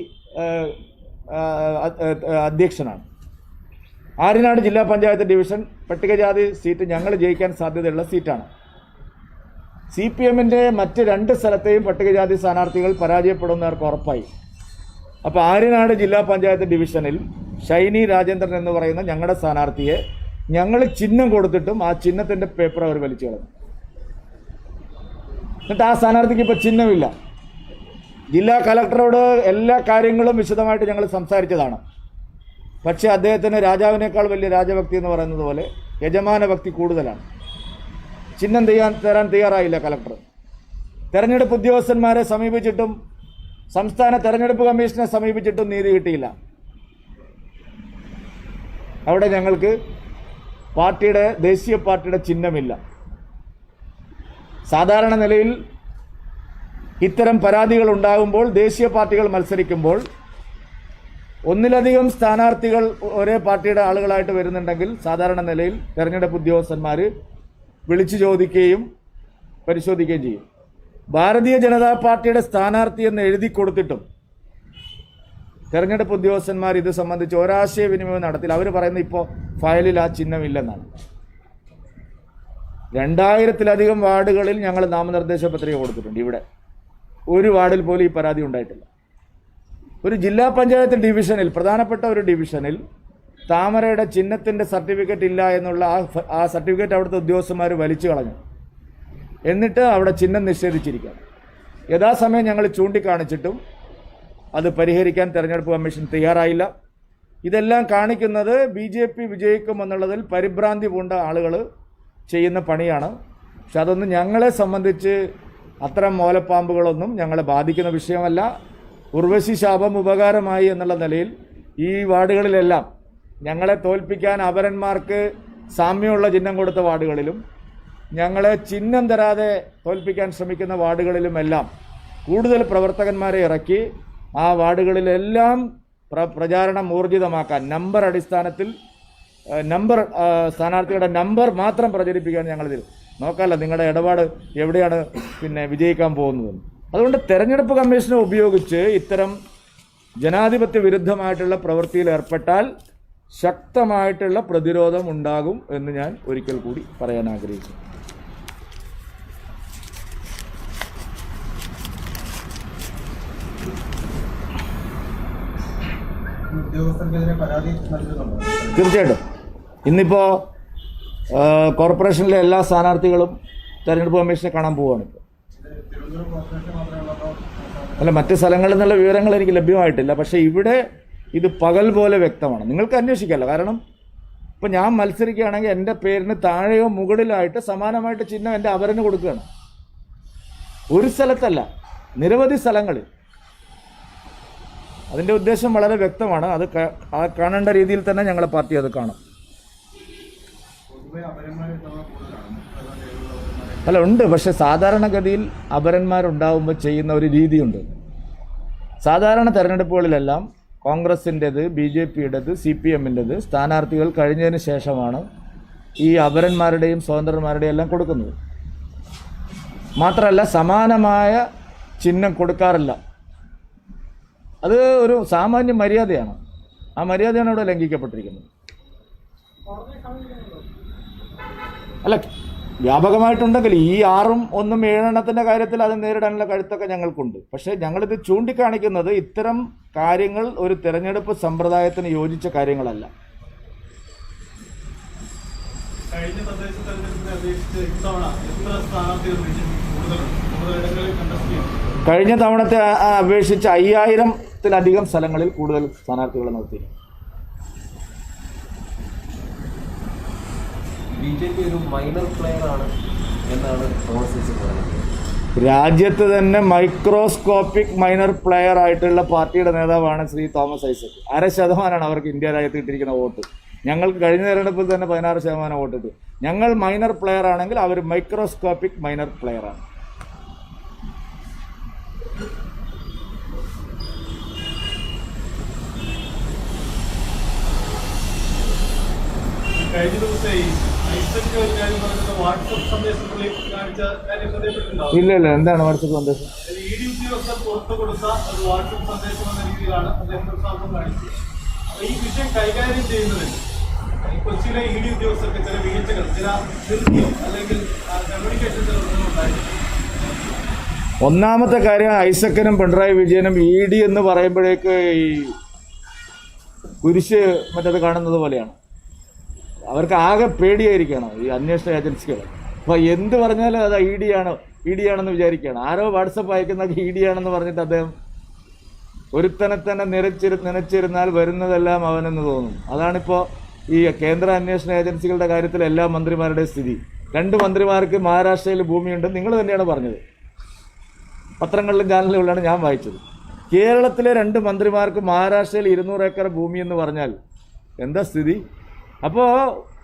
അധ്യക്ഷനാണ്. ആര്യനാട് ജില്ലാ പഞ്ചായത്ത് ഡിവിഷൻ പട്ടികജാതി സീറ്റ് ഞങ്ങൾ ജയിക്കാൻ സാധ്യതയുള്ള സീറ്റാണ്. CPMൻ്റെ മറ്റ് 2 സ്ഥലത്തെയും പട്ടികജാതി സ്ഥാനാർത്ഥികൾ പരാജയപ്പെടുന്നവർക്ക് ഉറപ്പായി. അപ്പോൾ ആര്യനാട് ജില്ലാ പഞ്ചായത്ത് ഡിവിഷനിൽ ഷൈനി രാജേന്ദ്രൻ എന്ന് പറയുന്ന ഞങ്ങളുടെ സ്ഥാനാർത്ഥിയെ ഞങ്ങൾ ചിഹ്നം കൊടുത്തിട്ടും ആ ചിഹ്നത്തിൻ്റെ പേപ്പർ അവർ വലിച്ചു കളഞ്ഞു. എന്നിട്ട് ആ സ്ഥാനാർത്ഥിക്ക് ഇപ്പോൾ ചിഹ്നമില്ല. ജില്ലാ കലക്ടറോട് എല്ലാ കാര്യങ്ങളും വിശദമായിട്ട് ഞങ്ങൾ സംസാരിച്ചതാണ്. പക്ഷേ അദ്ദേഹത്തിന് രാജാവിനേക്കാൾ വലിയ രാജഭക്തി എന്ന് പറയുന്നത് പോലെ യജമാന ഭക്തി കൂടുതലാണ്. ചിഹ്നം തരാൻ തയ്യാറായില്ല കലക്ടർ. തെരഞ്ഞെടുപ്പ് ഉദ്യോഗസ്ഥന്മാരെ സമീപിച്ചിട്ടും സംസ്ഥാന തെരഞ്ഞെടുപ്പ് കമ്മീഷനെ സമീപിച്ചിട്ടും നീതി കിട്ടിയില്ല. അവിടെ ഞങ്ങൾക്ക് ദേശീയ പാർട്ടിയുടെ ചിഹ്നമില്ല. സാധാരണ നിലയിൽ ഇത്തരം പരാതികൾ ഉണ്ടാകുമ്പോൾ, ദേശീയ പാർട്ടികൾ മത്സരിക്കുമ്പോൾ ഒന്നിലധികം സ്ഥാനാർത്ഥികൾ ഒരേ പാർട്ടിയുടെ ആളുകളായിട്ട് വരുന്നുണ്ടെങ്കിൽ സാധാരണ നിലയിൽ തെരഞ്ഞെടുപ്പ് ഉദ്യോഗസ്ഥന്മാർ വിളിച്ചു ചോദിക്കുകയും പരിശോധിക്കുകയും ചെയ്യും. ഭാരതീയ ജനതാ പാർട്ടിയുടെ സ്ഥാനാർത്ഥി എന്ന് എഴുതി കൊടുത്തിട്ടും തെരഞ്ഞെടുപ്പ് ഉദ്യോഗസ്ഥന്മാർ ഇത് സംബന്ധിച്ച് ഒരാശയവിനിമയം നടത്തില്ല. അവർ പറയുന്നത് ഇപ്പോൾ ഫയലിൽ ആ ചിഹ്നമില്ലെന്നാണ്. 2000-ലധികം വാർഡുകളിൽ ഞങ്ങൾ നാമനിർദ്ദേശ പത്രിക കൊടുത്തിട്ടുണ്ട്. ഇവിടെ ഒരു വാർഡിൽ പോലും ഈ പരാതി ഉണ്ടായിട്ടില്ല. ഒരു ജില്ലാ പഞ്ചായത്ത് ഡിവിഷനിൽ, പ്രധാനപ്പെട്ട ഒരു ഡിവിഷനിൽ താമരയുടെ ചിഹ്നത്തിൻ്റെ സർട്ടിഫിക്കറ്റ് ഇല്ല എന്നുള്ള ആ സർട്ടിഫിക്കറ്റ് അവിടുത്തെ ഉദ്യോഗസ്ഥന്മാർ വലിച്ചു കളഞ്ഞു. എന്നിട്ട് അവിടെ ചിഹ്നം നിഷേധിച്ചിരിക്കുകയാണ്. യഥാസമയം ഞങ്ങൾ ചൂണ്ടിക്കാണിച്ചിട്ടും അത് പരിഹരിക്കാൻ തെരഞ്ഞെടുപ്പ് കമ്മീഷൻ തയ്യാറായില്ല. ഇതെല്ലാം കാണിക്കുന്നത് BJP വിജയിക്കുമെന്നുള്ളതിൽ പരിഭ്രാന്തി പൂണ്ട ആളുകൾ ചെയ്യുന്ന പണിയാണ്. പക്ഷെ അതൊന്നും ഞങ്ങളെ സംബന്ധിച്ച് അത്തരം മോലപ്പാമ്പുകളൊന്നും ഞങ്ങളെ ബാധിക്കുന്ന വിഷയമല്ല. ഉർവശി ശാപം ഉപകാരമായി എന്നുള്ള നിലയിൽ ഈ വാർഡുകളിലെല്ലാം ഞങ്ങളെ തോൽപ്പിക്കാൻ അപരന്മാർക്ക് സാമ്യമുള്ള ചിഹ്നം കൊടുത്ത വാർഡുകളിലും ഞങ്ങളെ ചിഹ്നം തരാതെ തോൽപ്പിക്കാൻ ശ്രമിക്കുന്ന വാർഡുകളിലുമെല്ലാം കൂടുതൽ പ്രവർത്തകന്മാരെ ഇറക്കി ആ വാർഡുകളിലെല്ലാം പ്രചാരണം ഊർജിതമാക്കാൻ നമ്പർ അടിസ്ഥാനത്തിൽ സ്ഥാനാർത്ഥിയുടെ നമ്പർ മാത്രം പ്രചരിപ്പിക്കാൻ ഞങ്ങളിതിൽ നോക്കാമല്ലോ നിങ്ങളുടെ ഇടപാട് എവിടെയാണ് വിജയിക്കാൻ പോകുന്നതെന്ന്. അതുകൊണ്ട് തെരഞ്ഞെടുപ്പ് കമ്മീഷനെ ഉപയോഗിച്ച് ഇത്തരം ജനാധിപത്യ വിരുദ്ധമായിട്ടുള്ള പ്രവൃത്തിയിൽ ഏർപ്പെട്ടാൽ ശക്തമായിട്ടുള്ള പ്രതിരോധം ഉണ്ടാകും എന്ന് ഞാൻ ഒരിക്കൽ കൂടി പറയാൻ ആഗ്രഹിക്കുന്നു. തീർച്ചയായിട്ടും ഇന്നിപ്പോൾ കോർപ്പറേഷനിലെ എല്ലാ സ്ഥാനാർത്ഥികളും തെരഞ്ഞെടുപ്പ് കമ്മീഷനെ കാണാൻ പോവുകയാണ്. അല്ല, മറ്റ് സ്ഥലങ്ങളിൽ നിന്നുള്ള വിവരങ്ങൾ എനിക്ക് ലഭ്യമായിട്ടില്ല. പക്ഷേ ഇവിടെ ഇത് പകൽ പോലെ വ്യക്തമാണ്. നിങ്ങൾക്ക് അന്വേഷിക്കാമല്ലോ. കാരണം ഇപ്പം ഞാൻ മത്സരിക്കുകയാണെങ്കിൽ എൻ്റെ പേരിന് താഴെയോ മുകളിലായിട്ട് സമാനമായിട്ട് ചിഹ്നം എൻ്റെ അവരന് കൊടുക്കുകയാണ്. ഒരു സ്ഥലത്തല്ല, നിരവധി സ്ഥലങ്ങളിൽ. അതിൻ്റെ ഉദ്ദേശം വളരെ വ്യക്തമാണ്. അത് കാണേണ്ട രീതിയിൽ തന്നെ ഞങ്ങളുടെ പാർട്ടി അത് കാണും. അല്ല, ഉണ്ട്. പക്ഷെ സാധാരണഗതിയിൽ അപരന്മാരുണ്ടാവുമ്പോൾ ചെയ്യുന്ന ഒരു രീതിയുണ്ട്. സാധാരണ തെരഞ്ഞെടുപ്പുകളിലെല്ലാം കോൺഗ്രസിൻ്റേത്, BJPയുടേത്, CPMൻ്റേത് സ്ഥാനാർത്ഥികൾ കഴിഞ്ഞതിന് ശേഷമാണ് ഈ അപരന്മാരുടെയും സ്വതന്ത്രന്മാരുടെയും എല്ലാം കൊടുക്കുന്നത്. മാത്രമല്ല സമാനമായ ചിഹ്നം കൊടുക്കാറില്ല. അത് ഒരു സാമാന്യ മര്യാദയാണ്. ആ മര്യാദയാണ് ഇവിടെ ലംഘിക്കപ്പെട്ടിരിക്കുന്നത്. അല്ല, വ്യാപകമായിട്ടുണ്ടെങ്കിൽ ഈ 6ഉം 1ഉം 7 കാര്യത്തിൽ അത് നേരിടാനുള്ള കരുത്തൊക്കെ ഞങ്ങൾക്കുണ്ട്. പക്ഷേ ഞങ്ങളിത് ചൂണ്ടിക്കാണിക്കുന്നത് ഇത്തരം കാര്യങ്ങൾ ഒരു തെരഞ്ഞെടുപ്പ് സമ്പ്രദായത്തിന് യോജിച്ച കാര്യങ്ങളല്ല. കഴിഞ്ഞ തവണത്തെ അപേക്ഷിച്ച് 5000-ത്തിലധികം സ്ഥലങ്ങളിൽ കൂടുതൽ സ്ഥാനാർത്ഥികളെ നിർത്തി. BJP ഒരു മൈനർ പ്ലെയർ ആണ് എന്നാണ് തോമസ് പറയുന്നത്. രാജ്യത്ത് തന്നെ മൈക്രോസ്കോപ്പിക് മൈനർ പ്ലെയർ ആയിട്ടുള്ള പാർട്ടിയുടെ നേതാവാണ് ശ്രീ തോമസ് ഐസക്. 0.5% അവർക്ക് ഇന്ത്യ രാജ്യത്ത് ഇട്ടിരിക്കുന്ന വോട്ട്. ഞങ്ങൾക്ക് കഴിഞ്ഞ തെരഞ്ഞെടുപ്പിൽ തന്നെ 16% വോട്ടിട്ട്. ഞങ്ങൾ മൈനർ പ്ലെയർ ആണെങ്കിൽ അവർ മൈക്രോസ്കോപ്പിക് മൈനർ പ്ലെയർ ആണ്. കഴിഞ്ഞ ദിവസം ഇല്ല, എന്താണ് വാട്സപ്പ് സന്ദേശം? ED ഉദ്യോഗസ്ഥർ പുറത്തു കൊടുത്ത ഒരു വാട്സപ്പ് സന്ദേശം എന്ന രീതിയിലാണ് അദ്ദേഹം കാണിച്ചത്. ഈ വിഷയം കൈകാര്യം ചെയ്യുന്നതിൽ കൊച്ചിയിലെ ED ഉദ്യോഗസ്ഥർക്ക് ചില വീഴ്ചകൾ, ചില ധൃതിയോ അല്ലെങ്കിൽ കമ്മ്യൂണിക്കേഷൻ ചില ഉണ്ടായിരുന്നു. ഒന്നാമത്തെ കാര്യം, ഐസക്കിനും പിണറായി വിജയനും ED എന്ന് പറയുമ്പോഴേക്ക് ഈ കുരിശ് മറ്റത് കാണുന്നത് പോലെയാണ്. അവർക്ക് ആകെ പേടിയായിരിക്കണം ഈ അന്വേഷണ ഏജൻസികൾ. അപ്പോൾ എന്ത് പറഞ്ഞാലും അത് ED ആണെന്ന് വിചാരിക്കുകയാണ്. ആരോ വാട്സപ്പ് അയക്കുന്നത് ED ആണെന്ന് പറഞ്ഞിട്ട് അദ്ദേഹം ഒരുത്തനെ തന്നെ നനച്ചിരുന്നാൽ വരുന്നതെല്ലാം അവനെന്ന് തോന്നും. അതാണിപ്പോൾ ഈ കേന്ദ്ര അന്വേഷണ ഏജൻസികളുടെ കാര്യത്തിൽ എല്ലാ മന്ത്രിമാരുടെയും സ്ഥിതി. 2 മന്ത്രിമാർക്ക് മഹാരാഷ്ട്രയിൽ ഭൂമിയുണ്ട്, നിങ്ങൾ തന്നെയാണ് പറഞ്ഞത്. പത്രങ്ങളിലും ചാനലുകളിലാണ് ഞാൻ വായിച്ചത്. കേരളത്തിലെ 2 മന്ത്രിമാർക്ക് മഹാരാഷ്ട്രയിൽ 200 ഏക്കർ ഭൂമി എന്ന് പറഞ്ഞാൽ എന്താ സ്ഥിതി? അപ്പോൾ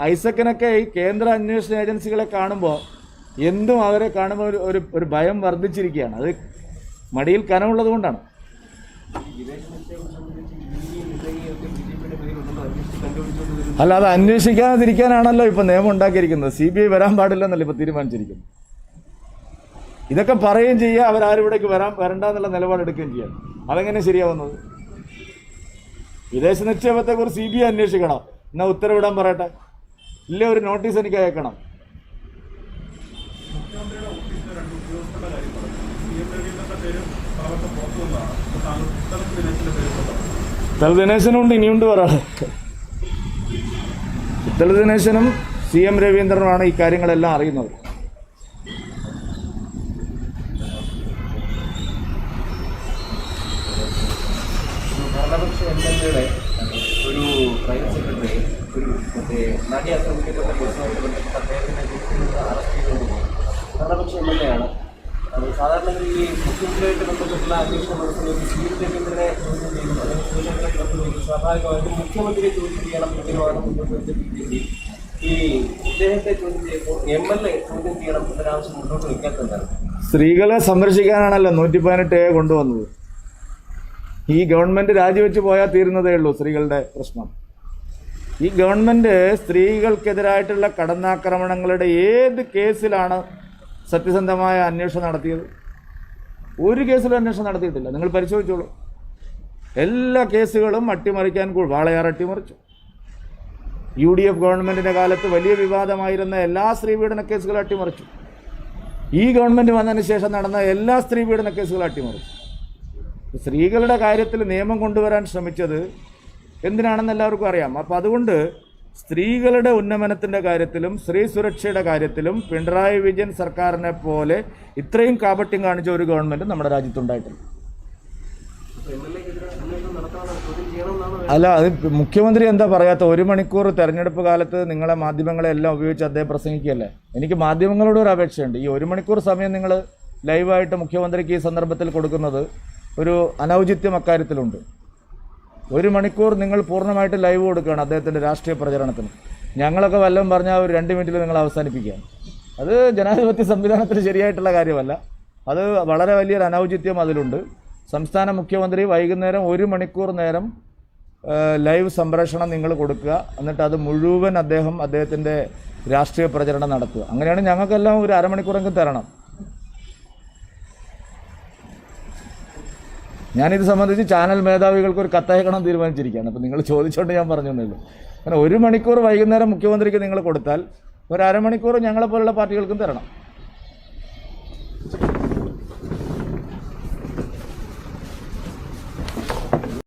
ഐസക്കിനൊക്കെ ഈ കേന്ദ്ര അന്വേഷണ ഏജൻസികളെ കാണുമ്പോൾ എന്തും അവരെ കാണുമ്പോൾ ഒരു ഭയം വർദ്ധിച്ചിരിക്കുകയാണ്. അത് മടിയിൽ കനമുള്ളത് കൊണ്ടാണ്. അല്ല, അത് അന്വേഷിക്കാതിരിക്കാനാണല്ലോ ഇപ്പം നിയമം ഉണ്ടാക്കിയിരിക്കുന്നത്. CBI വരാൻ പാടില്ലെന്നല്ല ഇപ്പം തീരുമാനിച്ചിരിക്കുന്നത്. ഇതൊക്കെ പറയുകയും ചെയ്യുക, അവരാരും ഇവിടേക്ക് വരണ്ട എന്നുള്ള നിലപാടെടുക്കുകയും ചെയ്യാം. അതെങ്ങനെ ശരിയാവുന്നത്? വിദേശ നിക്ഷേപത്തെക്കുറിച്ച് CBI അന്വേഷിക്കണം. എന്നാൽ ഉത്തരവിടാൻ പറയട്ടെ. ഇല്ലേ ഒരു നോട്ടീസ് എനിക്ക് അയക്കണം. മുഖ്യമന്ത്രിയുടെ ഓഫീസിലെ 2 ഉദ്യോഗസ്ഥരുടെ കാര്യം പറഞ്ഞു. CM രവീന്ദ്രന്റെ പേര് പലവട്ടം പുറത്തു വന്നതാണ്. അപ്പോൾ താങ്കൾ ഉത്തരം ദിനേശിന്റെ പേര് പറഞ്ഞു. ഉത്തര ദിനേശനുണ്ട്, ഇനിയുണ്ട് പറയാം. ഉത്തര ദിനേശനും CM രവീന്ദ്രനുമാണ് ഈ കാര്യങ്ങളെല്ലാം അറിയുന്നത്. ഭരണപക്ഷ MLA-യുടെ ഒരു പ്രൈവറ്റ് സെക്രട്ടറി ഒരു മറ്റേ നടി ആക്രമിക്കപ്പെട്ട കേസുമായിട്ട് ബന്ധപ്പെട്ട് അദ്ദേഹത്തിനെ അറസ്റ്റ് ചെയ്തുകൊണ്ടുപോയി. ഭരണപക്ഷ MLA ആണ്. അത് സാധാരണ ഈ മുഖ്യമന്ത്രിയായിട്ട് ബന്ധപ്പെട്ടുള്ള അന്വേഷണ നടത്തുന്നത് CM രവീന്ദ്രനെ ചോദ്യം ചെയ്യുന്നു, അല്ലെങ്കിൽ സൂചനകളൊക്കെ നടത്തുന്നത് സ്വാഭാവികമായിട്ടും മുഖ്യമന്ത്രിയെ ചോദ്യം ചെയ്യണം എന്നതാണ് മുന്നോട്ട് വെച്ച BJP. ഈ ഇദ്ദേഹത്തെ ചോദ്യം ചെയ്യുമ്പോൾ MLA ചോദ്യം ചെയ്യണം എന്നൊരാവശ്യം മുന്നോട്ട് വയ്ക്കാത്തതാണ്. സ്ത്രീകളെ സംരക്ഷിക്കാനാണല്ലോ 118A കൊണ്ടുവന്നത്. ഈ ഗവൺമെൻറ് രാജിവെച്ച് പോയാൽ തീരുന്നതേ ഉള്ളൂ സ്ത്രീകളുടെ പ്രശ്നം. ഈ ഗവൺമെൻറ് സ്ത്രീകൾക്കെതിരായിട്ടുള്ള കടന്നാക്രമണങ്ങളുടെ ഏത് കേസിലാണ് സത്യസന്ധമായ അന്വേഷണം നടത്തിയത്? ഒരു കേസിലും അന്വേഷണം നടത്തിയിട്ടില്ല. നിങ്ങൾ പരിശോധിച്ചോളൂ. എല്ലാ കേസുകളും അട്ടിമറിക്കാൻ വാളയാർ അട്ടിമറിച്ചു. UDF ഗവൺമെൻറ്റിൻ്റെ കാലത്ത് വലിയ വിവാദമായിരുന്ന എല്ലാ സ്ത്രീപീഡന കേസുകളും അട്ടിമറിച്ചു. ഈ ഗവൺമെൻറ് വന്നതിന് ശേഷം നടന്ന എല്ലാ സ്ത്രീപീഡന കേസുകളും അട്ടിമറിച്ചു. സ്ത്രീകളുടെ കാര്യത്തിൽ നിയമം കൊണ്ടുവരാൻ ശ്രമിച്ചത് എന്തിനാണെന്ന് എല്ലാവർക്കും അറിയാം. അപ്പോൾ അതുകൊണ്ട് സ്ത്രീകളുടെ ഉന്നമനത്തിൻ്റെ കാര്യത്തിലും സ്ത്രീ സുരക്ഷയുടെ കാര്യത്തിലും പിണറായി വിജയൻ സർക്കാരിനെ പോലെ ഇത്രയും കാപട്യം കാണിച്ച ഒരു ഗവൺമെൻറ് നമ്മുടെ രാജ്യത്തുണ്ടായിട്ടില്ല. അല്ല, അത് മുഖ്യമന്ത്രി എന്താ പറയാത്ത? 1 മണിക്കൂർ തെരഞ്ഞെടുപ്പ് കാലത്ത് നിങ്ങളെ മാധ്യമങ്ങളെ എല്ലാം ഉപയോഗിച്ച് അദ്ദേഹം പ്രസംഗിക്കുകയല്ലേ. എനിക്ക് മാധ്യമങ്ങളോട് ഒരു അപേക്ഷയുണ്ട്. ഈ 1 മണിക്കൂർ സമയം നിങ്ങൾ ലൈവായിട്ട് മുഖ്യമന്ത്രിക്ക് ഈ സന്ദർഭത്തിൽ കൊടുക്കുന്നത് ഒരു അനൗചിത്യം അക്കാര്യത്തിലുണ്ട്. 1 മണിക്കൂർ നിങ്ങൾ പൂർണ്ണമായിട്ട് ലൈവ് കൊടുക്കുകയാണ് അദ്ദേഹത്തിൻ്റെ രാഷ്ട്രീയ പ്രചരണത്തിന്. ഞങ്ങളൊക്കെ വല്ലതും പറഞ്ഞാൽ ഒരു 2 മിനിറ്റിൽ നിങ്ങൾ അവസാനിപ്പിക്കുകയാണ്. അത് ജനാധിപത്യ സംവിധാനത്തിൽ ശരിയായിട്ടുള്ള കാര്യമല്ല. അത് വളരെ വലിയൊരു അനൗചിത്യം അതിലുണ്ട്. സംസ്ഥാന മുഖ്യമന്ത്രി വൈകുന്നേരം 1 മണിക്കൂർ നേരം ലൈവ് സംപ്രേഷണം നിങ്ങൾ കൊടുക്കുക. എന്നിട്ട് അത് മുഴുവൻ അദ്ദേഹത്തിൻ്റെ രാഷ്ട്രീയ പ്രചരണം നടത്തുക. അങ്ങനെയാണ് ഞങ്ങൾക്കെല്ലാം ഒരു അരമണിക്കൂറെങ്കിലും തരണം. ഞാനിത് സംബന്ധിച്ച് ചാനൽ മേധാവികൾക്ക് ഒരു കത്തയക്കണം തീരുമാനിച്ചിരിക്കുകയാണ്. അപ്പോൾ നിങ്ങൾ ചോദിച്ചുകൊണ്ട് ഞാൻ പറഞ്ഞതേയുള്ളൂ. അങ്ങനെ 1 മണിക്കൂർ വൈകുന്നേരം മുഖ്യമന്ത്രിക്ക് നിങ്ങൾ കൊടുത്താൽ ഒരു അരമണിക്കൂർ ഞങ്ങളെപ്പോലുള്ള പാർട്ടികൾക്കും തരണം.